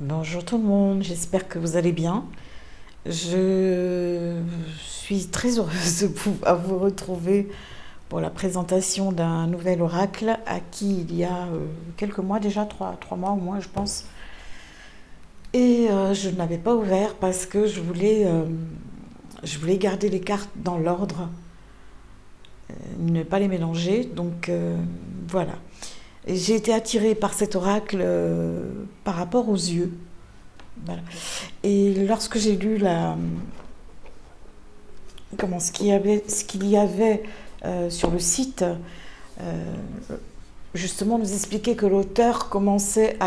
Bonjour tout le monde, j'espère que vous allez bien. Je suis très heureuse de pouvoir vous retrouver pour la présentation d'un nouvel oracle acquis il y a quelques mois déjà, trois mois au moins je pense. Et je ne l'avais pas ouvert parce que je voulais garder les cartes dans l'ordre, ne pas les mélanger. Donc voilà. Et j'ai été attirée par cet oracle par rapport aux yeux. Voilà. Et lorsque j'ai lu ce qu'il y avait sur le site, euh, justement, nous expliquait que l'auteur commençait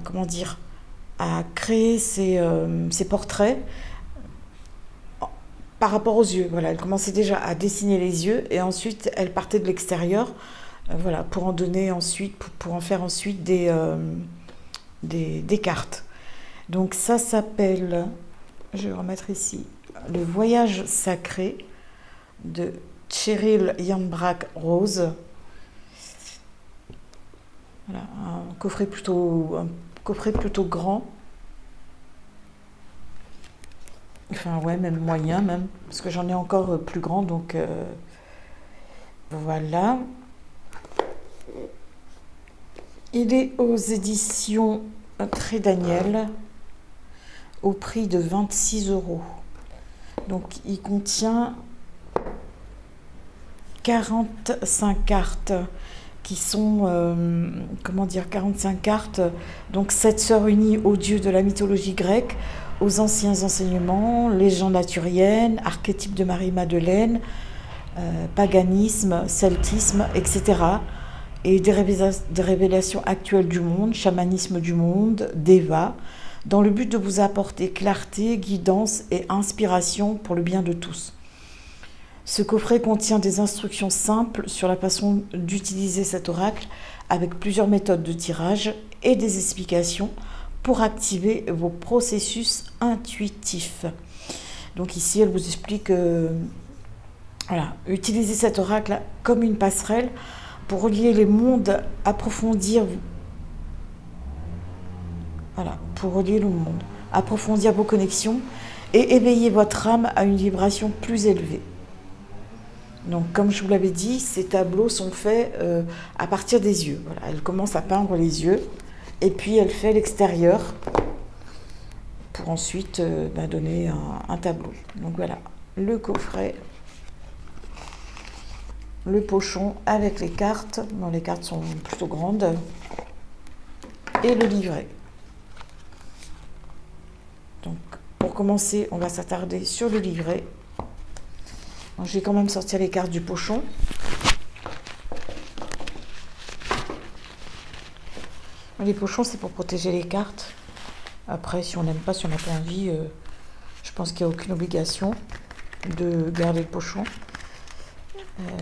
comment dire, à créer ses portraits par rapport aux yeux. Voilà, elle commençait déjà à dessiner les yeux et ensuite elle partait de l'extérieur, voilà, pour en donner ensuite, pour en faire ensuite des cartes. Donc ça s'appelle, je vais remettre ici, Le Voyage Sacré de Cheryl Yambrak Rose. Voilà, un coffret plutôt grand. Enfin ouais, même moyen même, parce que j'en ai encore plus grand, donc voilà. Il est aux éditions Très Daniel au prix de 26 €. Donc il contient 45 cartes qui sont, 45 cartes, donc 7 sœurs unies aux dieux de la mythologie grecque, aux anciens enseignements, légendes arthuriennes, archétypes de Marie-Madeleine, paganisme, celtisme, etc. Et des révélations actuelles du monde, chamanisme du monde, Deva, dans le but de vous apporter clarté, guidance et inspiration pour le bien de tous. Ce coffret contient des instructions simples sur la façon d'utiliser cet oracle avec plusieurs méthodes de tirage et des explications pour activer vos processus intuitifs. Donc ici, elle vous explique voilà, utiliser cet oracle comme une passerelle pour relier les mondes, approfondir vos connexions et éveiller votre âme à une vibration plus élevée. Donc, comme je vous l'avais dit, ces tableaux sont faits à partir des yeux. Voilà, elle commence à peindre les yeux et puis elle fait l'extérieur pour ensuite donner un tableau. Donc voilà, le coffret, le pochon avec les cartes. Bon, les cartes sont plutôt grandes et le livret. Donc, pour commencer, on va s'attarder sur le livret. Donc, je vais quand même sortir les cartes du pochon. Les pochons, c'est pour protéger les cartes. Après, si on n'aime pas, si on n'a pas envie, je pense qu'il n'y a aucune obligation de garder le pochon.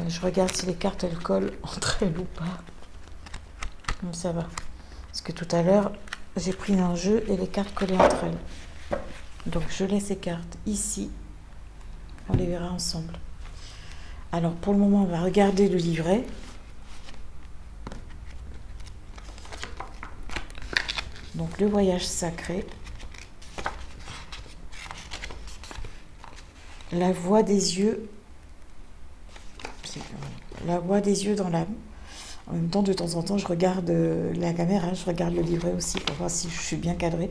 Je regarde si les cartes, elles collent entre elles ou pas. Donc, ça va. Parce que tout à l'heure, j'ai pris un jeu et les cartes collaient entre elles. Donc, je laisse ces cartes ici. On les verra ensemble. Alors, pour le moment, on va regarder le livret. Donc, le voyage sacré. La voix des yeux. La voix des yeux dans l'âme. En même temps, de temps en temps, je regarde la caméra, je regarde le livret aussi pour voir si je suis bien cadrée.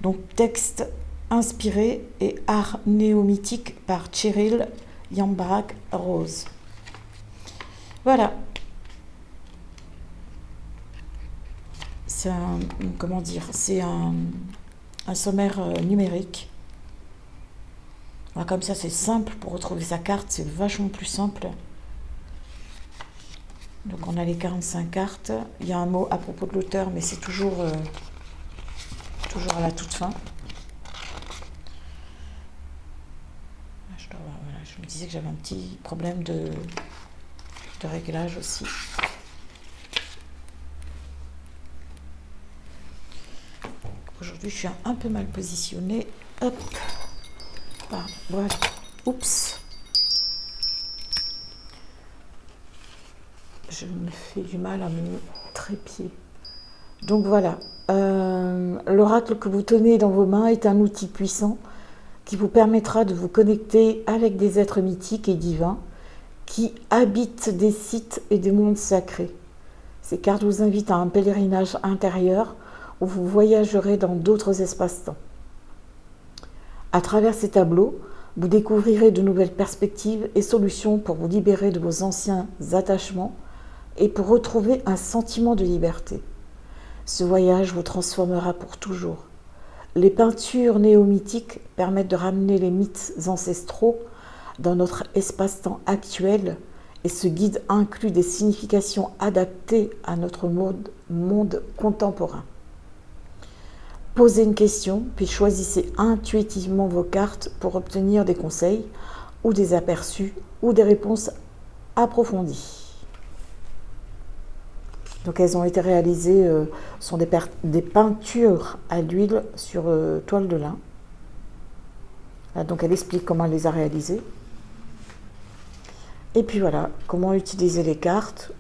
Donc, texte inspiré et art néo-mythique par Cheryl Yambrak Rose. Voilà. C'est un sommaire numérique. Alors, comme ça, c'est simple pour retrouver sa carte, c'est vachement plus simple. Donc on a les 45 cartes. Il y a un mot à propos de l'auteur, mais c'est toujours à la toute fin. Voilà, je me disais que j'avais un petit problème de réglage aussi. Aujourd'hui, je suis un peu mal positionnée. Hop. Ah, voilà. Oups. Je me fais du mal à me trépied. Donc voilà, l'oracle que vous tenez dans vos mains est un outil puissant qui vous permettra de vous connecter avec des êtres mythiques et divins qui habitent des sites et des mondes sacrés. Ces cartes vous invitent à un pèlerinage intérieur où vous voyagerez dans d'autres espaces-temps. À travers ces tableaux, vous découvrirez de nouvelles perspectives et solutions pour vous libérer de vos anciens attachements et pour retrouver un sentiment de liberté. Ce voyage vous transformera pour toujours. Les peintures néo-mythiques permettent de ramener les mythes ancestraux dans notre espace-temps actuel et ce guide inclut des significations adaptées à notre monde contemporain. Posez une question, puis choisissez intuitivement vos cartes pour obtenir des conseils ou des aperçus ou des réponses approfondies. Donc elles ont été réalisées, sont des peintures à l'huile sur toile de lin. Donc elle explique comment elle les a réalisées. Et puis voilà, comment utiliser les cartes.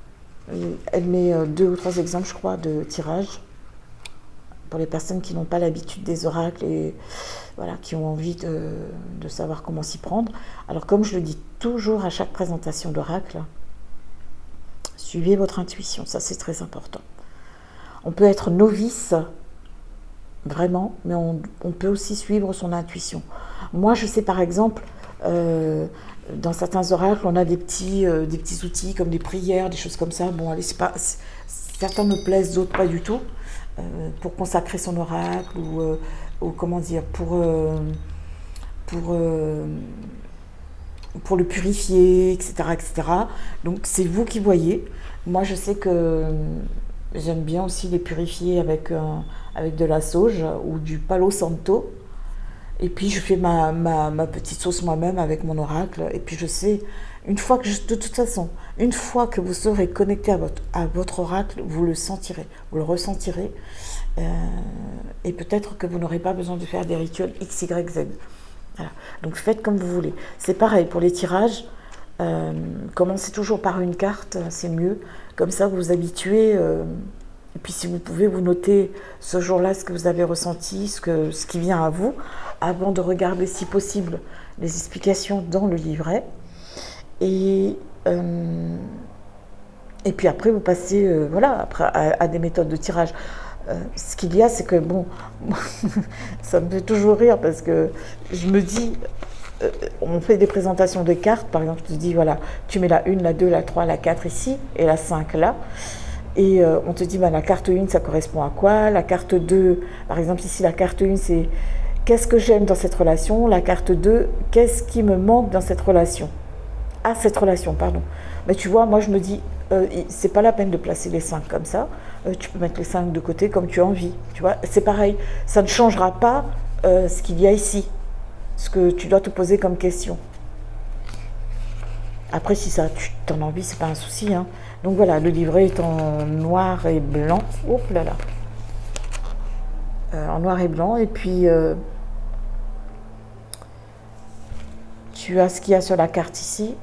Elle met 2 ou 3 exemples, je crois, de tirage pour les personnes qui n'ont pas l'habitude des oracles et voilà, qui ont envie de savoir comment s'y prendre. Alors comme je le dis toujours à chaque présentation d'oracle, suivez votre intuition, ça c'est très important. On peut être novice, vraiment, mais on peut aussi suivre son intuition. Moi je sais par exemple, dans certains oracles, on a des petits outils comme des prières, des choses comme ça. Bon, allez, certains me plaisent, d'autres pas du tout. Pour consacrer son oracle ou comment dire, pour le purifier, etc., etc. Donc c'est vous qui voyez. Moi je sais que j'aime bien aussi les purifier avec de la sauge ou du palo santo. Et puis je fais ma petite sauce moi-même avec mon oracle. Et puis je sais, de toute façon, une fois que vous serez connecté à votre oracle, vous le sentirez, vous le ressentirez. Et peut-être que vous n'aurez pas besoin de faire des rituels X, Y, Z. Voilà. Donc faites comme vous voulez. C'est pareil pour les tirages. Commencez toujours par une carte, c'est mieux. Comme ça, vous vous habituez. Et puis si vous pouvez, vous notez ce jour-là ce que vous avez ressenti, ce qui vient à vous, avant de regarder si possible les explications dans le livret. Et puis après, vous passez à des méthodes de tirage. Ce qu'il y a, c'est que, bon, ça me fait toujours rire parce que je me dis, on fait des présentations de cartes, par exemple, je te dis, voilà, tu mets la 1, la 2, la 3, la 4 ici, et la 5 là. Et on te dit, la carte 1, ça correspond à quoi? La carte 2, par exemple, ici, la carte 1, c'est qu'est-ce que j'aime dans cette relation? La carte 2, qu'est-ce qui me manque dans cette relation? Ah, cette relation, pardon. Mais tu vois, moi, je me dis, c'est pas la peine de placer les 5 comme ça. Tu peux mettre les 5 de côté comme tu as envie. Tu vois, c'est pareil. Ça ne changera pas ce qu'il y a ici, ce que tu dois te poser comme question. Après, si ça, tu t'en as envie, c'est pas un souci. Hein. Donc voilà, le livret est en noir et blanc. Hop là là. En noir et blanc. Et puis, tu as ce qu'il y a sur la carte ici.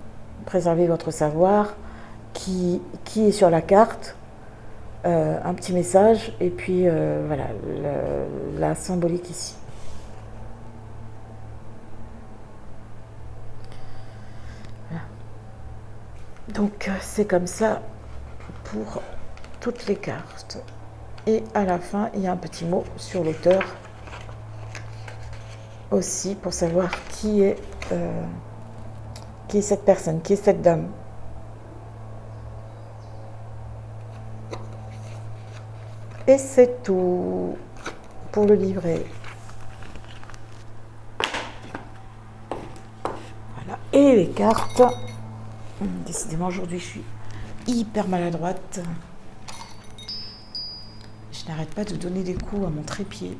Préservez votre savoir. Qui est sur la carte. Un petit message. Et puis, voilà, la symbolique ici. Donc c'est comme ça pour toutes les cartes. Et à la fin, il y a un petit mot sur l'auteur aussi pour savoir qui est cette personne, qui est cette dame. Et c'est tout pour le livret. Voilà. Et les cartes. Décidément, aujourd'hui, je suis hyper maladroite. Je n'arrête pas de donner des coups à mon trépied.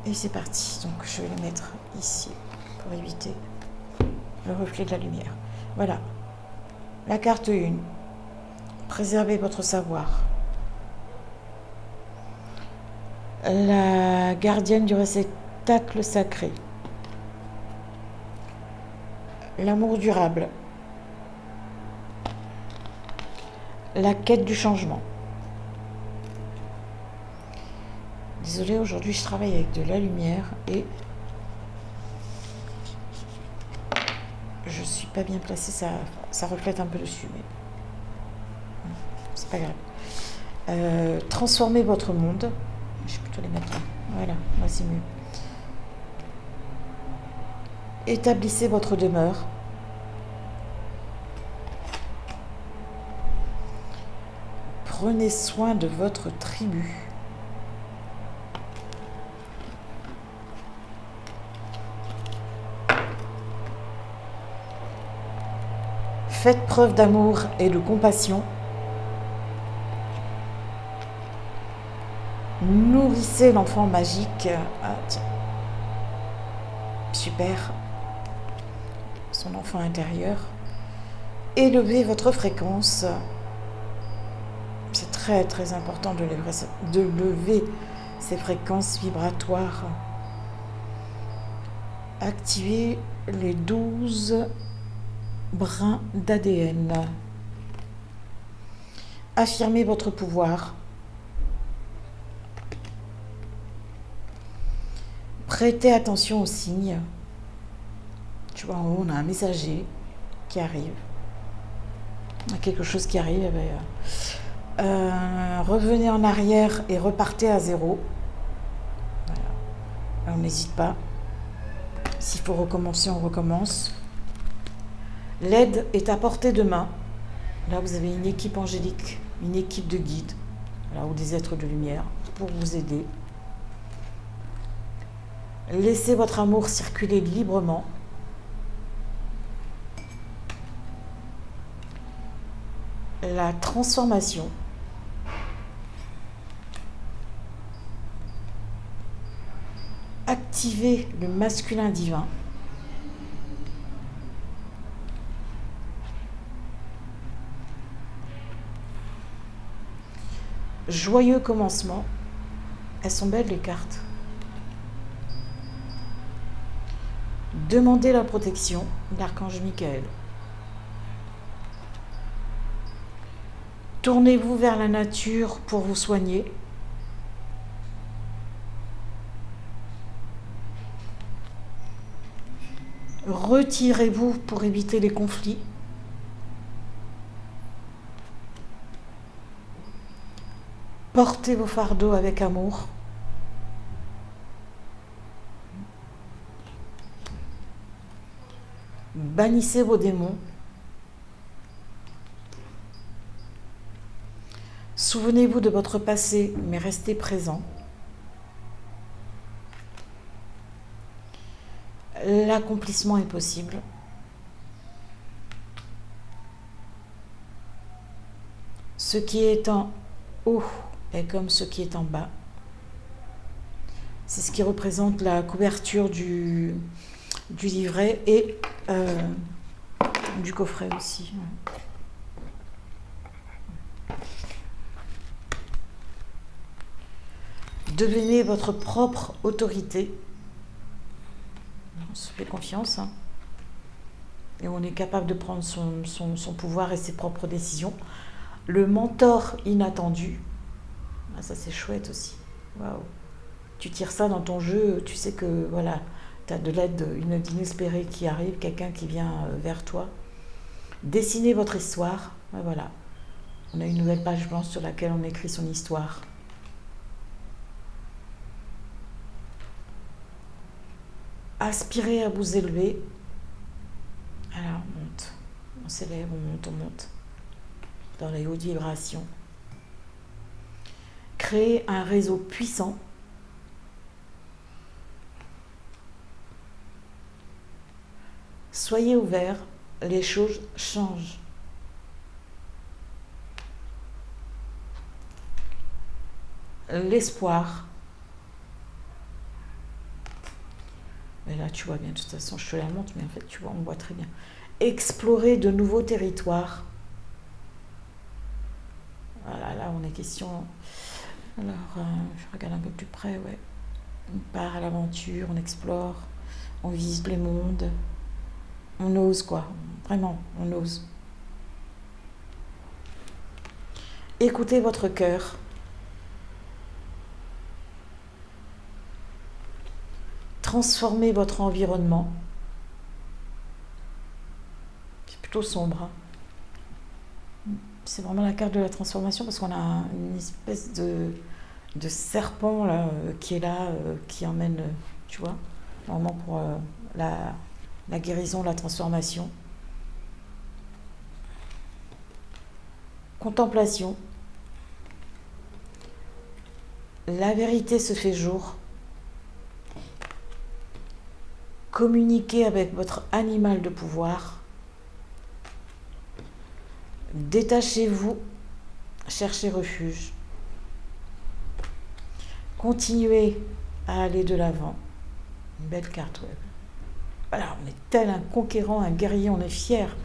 Et c'est parti. Donc, je vais les mettre ici pour éviter le reflet de la lumière. Voilà. La carte 1. Préservez votre savoir. La gardienne du réceptacle sacré. L'amour durable. la quête du changement. Désolée, aujourd'hui je travaille avec de la lumière et je suis pas bien placée, ça reflète un peu dessus, mais c'est pas grave. Transformez votre monde. Je vais plutôt les mettre là. Voilà, là c'est mieux. Établissez votre demeure. Prenez soin de votre tribu. Faites preuve d'amour et de compassion. Nourrissez l'enfant magique. Ah, tiens. Super. Son enfant intérieur. Élevez votre fréquence. C'est très très important de lever ces fréquences vibratoires. Activez les 12 brins d'ADN. Affirmez votre pouvoir. Prêtez attention aux signes. Tu vois, en haut, on a un messager qui arrive. On a quelque chose qui arrive. Revenez en arrière et repartez à zéro. Voilà. Alors, on n'hésite pas. S'il faut recommencer, on recommence. L'aide est à portée de main. Là, vous avez une équipe angélique, une équipe de guides, voilà, ou des êtres de lumière pour vous aider. Laissez votre amour circuler librement. La transformation. Activez le masculin divin. Joyeux commencement. Elles sont belles les cartes. Demandez la protection de l'archange Michael. Tournez-vous vers la nature pour vous soigner. Retirez-vous pour éviter les conflits. Portez vos fardeaux avec amour. Bannissez vos démons. Souvenez-vous de votre passé, mais restez présent. L'accomplissement est possible. Ce qui est en haut est comme ce qui est en bas. C'est ce qui représente la couverture du livret et du coffret aussi. Devenez votre propre autorité. On se fait confiance. Hein. Et on est capable de prendre son pouvoir et ses propres décisions. Le mentor inattendu. Ah, ça, c'est chouette aussi. Waouh. Tu tires ça dans ton jeu, tu sais que voilà, tu as de l'aide, une aide inespérée qui arrive, quelqu'un qui vient vers toi. Dessinez votre histoire. Et voilà. On a une nouvelle page blanche sur laquelle on écrit son histoire. Aspirez à vous élever. Alors, on monte. On s'élève, on monte. Dans les hautes vibrations. Créez un réseau puissant. Soyez ouverts, les choses changent. L'espoir. Mais là, tu vois bien, de toute façon, je te la montre, mais en fait, tu vois, on voit très bien. Explorer de nouveaux territoires. Voilà, là, on est question. Alors, je regarde un peu plus près, ouais. On part à l'aventure, on explore, on visite les mondes. On ose, quoi. Vraiment, on ose. Écoutez votre cœur. Transformez votre environnement. C'est plutôt sombre, hein. C'est vraiment la carte de la transformation parce qu'on a une espèce de serpent là, qui est là, qui emmène, tu vois, vraiment pour la guérison, la transformation. Contemplation. La vérité se fait jour. Communiquez avec votre animal de pouvoir. Détachez-vous, cherchez refuge. Continuez à aller de l'avant. Une belle carte, ouais. Voilà, on est tel un conquérant, un guerrier, on est fier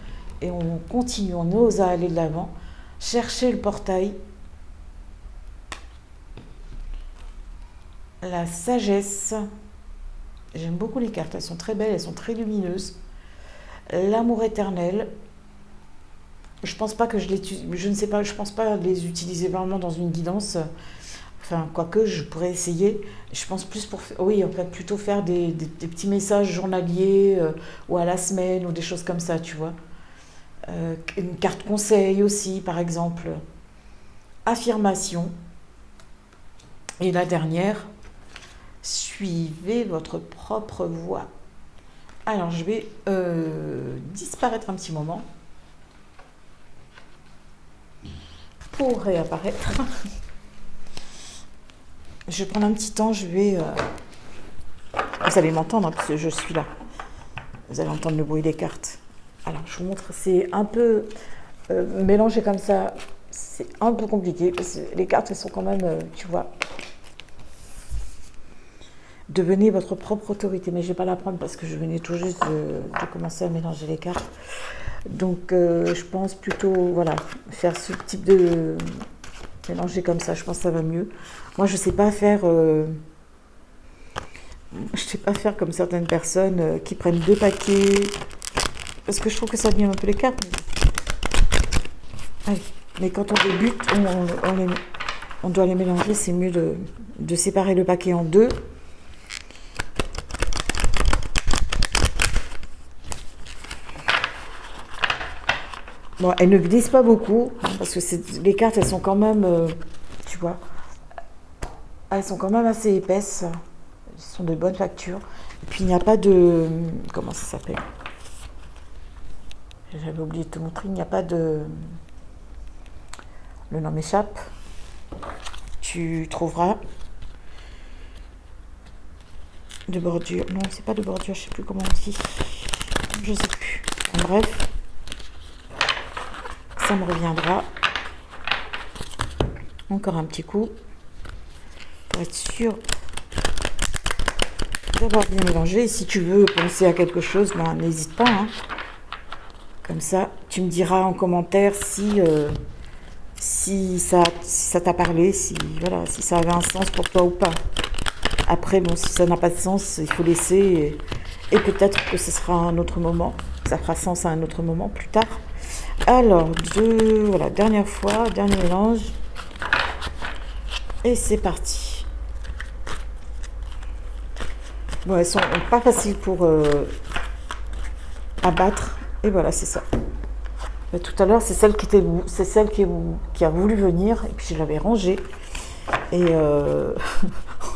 et on continue, on ose à aller de l'avant. Cherchez le portail. La sagesse. J'aime beaucoup les cartes, elles sont très belles, elles sont très lumineuses. L'amour éternel. Je pense pas que je ne sais pas, je pense pas les utiliser vraiment dans une guidance. Enfin, quoique, je pourrais essayer. Je pense plus pour, oui, en fait, plutôt faire des petits messages journaliers ou à la semaine ou des choses comme ça, tu vois. Une carte conseil aussi, par exemple. Affirmation. Et la dernière, suivez votre propre voie. Alors, je vais disparaître un petit moment pour réapparaître. Je vais prendre un petit temps, je vais... Vous allez m'entendre hein, parce que je suis là. Vous allez entendre le bruit des cartes. Alors, je vous montre, c'est un peu mélangé comme ça. C'est un peu compliqué parce que les cartes, elles sont quand même, tu vois... Devenez votre propre autorité. Mais je ne vais pas la prendre parce que je venais tout juste de commencer à mélanger les cartes. Donc, je pense plutôt, voilà, faire ce type de... mélanger comme ça, je pense que ça va mieux. Moi, je sais pas faire... je sais pas faire comme certaines personnes qui prennent 2 paquets. Parce que je trouve que ça abîme un peu les cartes. Allez. Mais quand on débute, on doit les mélanger. C'est mieux de séparer le paquet en 2. Bon, elles ne glissent pas beaucoup, parce que les cartes, elles sont quand même, tu vois, elles sont quand même assez épaisses. Elles sont de bonne facture. Et puis, il n'y a pas de... Comment ça s'appelle? J'avais oublié de te montrer. Il n'y a pas de... Le nom m'échappe. Tu trouveras de bordure. Non, c'est pas de bordure, je ne sais plus comment on dit. Je ne sais plus. En bref. Ça me reviendra. Encore un petit coup pour être sûr d'avoir bien mélangé. Et si tu veux penser à quelque chose, ben, n'hésite pas. Hein. Comme ça, tu me diras en commentaire si ça t'a parlé, si ça avait un sens pour toi ou pas. Après, bon, si ça n'a pas de sens, il faut laisser. Et peut-être que ce sera un autre moment. Ça fera sens à un autre moment plus tard. Alors, voilà, dernière fois, dernier mélange. Et c'est parti. Bon, elles sont pas faciles pour abattre. Et voilà, c'est ça. Mais tout à l'heure, c'est celle qui a voulu venir. Et puis je l'avais rangée. Et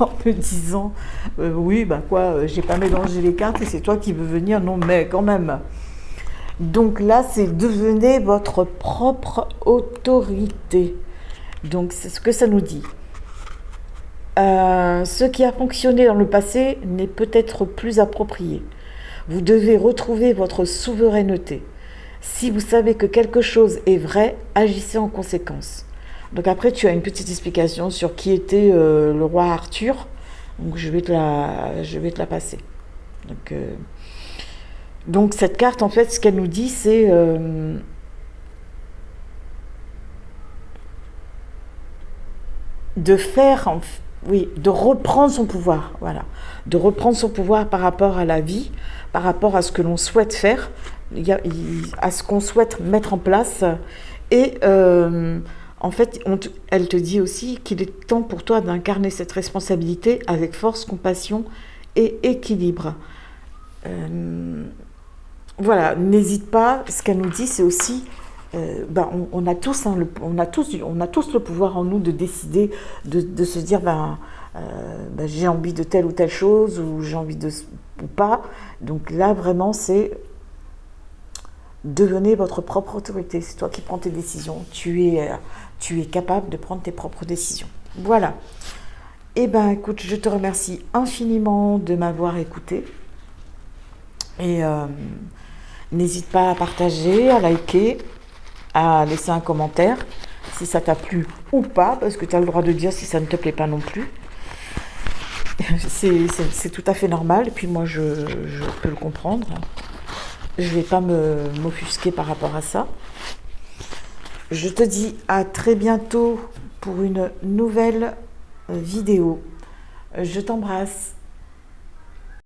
en me disant, oui, bah quoi, j'ai pas mélangé les cartes et c'est toi qui veux venir. Non, mais quand même. Donc là, c'est devenez votre propre autorité. Donc c'est ce que ça nous dit. Ce qui a fonctionné dans le passé n'est peut-être plus approprié. Vous devez retrouver votre souveraineté. Si vous savez que quelque chose est vrai, agissez en conséquence. Donc après, tu as une petite explication sur qui était le roi Arthur. Donc je vais te la passer. Donc cette carte, en fait, ce qu'elle nous dit, c'est de reprendre son pouvoir, voilà, de reprendre son pouvoir par rapport à la vie, par rapport à ce que l'on souhaite faire, à ce qu'on souhaite mettre en place, et En fait, elle te dit aussi qu'il est temps pour toi d'incarner cette responsabilité avec force, compassion et équilibre. Voilà, n'hésite pas. Ce qu'elle nous dit, c'est aussi, on a tous, hein, on a tous le pouvoir en nous de décider, de se dire, j'ai envie de telle ou telle chose, ou j'ai envie de ou pas. Donc là, vraiment, c'est devenez votre propre autorité. C'est toi qui prends tes décisions. Tu es capable de prendre tes propres décisions. Voilà. Eh ben, écoute, je te remercie infiniment de m'avoir écouté. Et n'hésite pas à partager, à liker, à laisser un commentaire si ça t'a plu ou pas, parce que tu as le droit de dire si ça ne te plaît pas non plus. C'est tout à fait normal, et puis moi je peux le comprendre. Je ne vais pas m'offusquer par rapport à ça. Je te dis à très bientôt pour une nouvelle vidéo. Je t'embrasse.